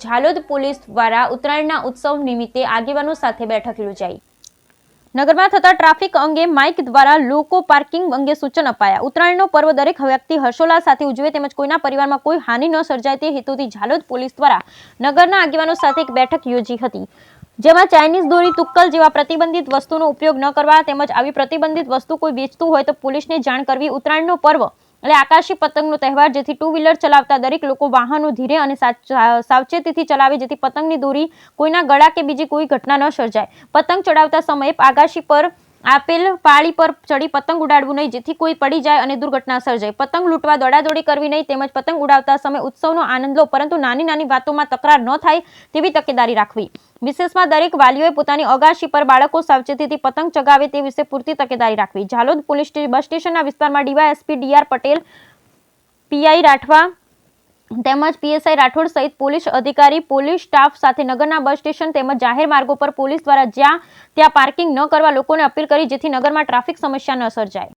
Jhalod police દ્વારા ઉત્તરાયણના ઉત્સવ નિમિત્તે આગેવાનો સાથે બેઠક યોજાઈ। નગરમાં થતા ટ્રાફિક અંગે માઇક દ્વારા લોકો પાર્કિંગ અંગે સૂચન અપાયા। ઉત્તરાયણનો પર્વ દરેક વ્યક્તિ હર્ષોલ્લાસ સાથે ઉજવે તેમજ કોઈના પરિવારમાં કોઈ હાનિ ન સર્જાય તે હેતુથી ઝાલોદ પોલીસ દ્વારા નગરના આગેવાનો સાથે એક બેઠક યોજી હતી, જેમાં ચાઇનીઝ દોરી, તુક્કલ જેવા પ્રતિબંધિત વસ્તુનો ઉપયોગ ન કરવા તેમજ આવી પ્રતિબંધિત વસ્તુ કોઈ વેચતું હોય તો પોલીસને જાણ કરવી। ઉત્તરાયણનો પર્વ એટલે આકાશી પતંગનો તહેવાર, જેથી ટુ વ્હીલર ચલાવતા દરેક લોકો વાહનો ધીરે અને સાવચેતીથી ચલાવે, જેથી પતંગની દોરી કોઈના ગળા કે બીજી કોઈ ઘટના ન સર્જાય। પતંગ ચડાવતા સમયે આકાશી પર આપેલ પાળી પર ચડી પતંગ ઉડાડવું નહીં, જેથી કોઈ પડી જાય અને દુર્ઘટના સર્જાય। પતંગ લૂંટવા દોડાદોડી કરવી નહીં તેમજ પતંગ ઉડાવતા સમયે ઉત્સવનો આનંદ લો, પરંતુ નાની નાની વાતોમાં તકરાર ન થાય તેવી તકેદારી રાખવી। વિશેષમાં દરેક વાલીઓએ પોતાની અગાશી પર બાળકો સાવચેતીથી પતંગ ચગાવે તે વિશે પૂરતી તકેદારી રાખવી। ઝાલોદ પોલીસ બસ સ્ટેશનના વિસ્તારમાં DYSP DR Patel, PI Rathwa તેમજ પીએસઆઈ રાઠોડ સહિત પોલીસ અધિકારી, પોલીસ સ્ટાફ સાથે નગરના બસ સ્ટેશન તેમજ જાહેર માર્ગો પર પોલીસ દ્વારા જ્યાં ત્યાં પાર્કિંગ ન કરવા લોકોને અપીલ કરી, જેથી નગરમાં ટ્રાફિક સમસ્યા ન સર્જાય।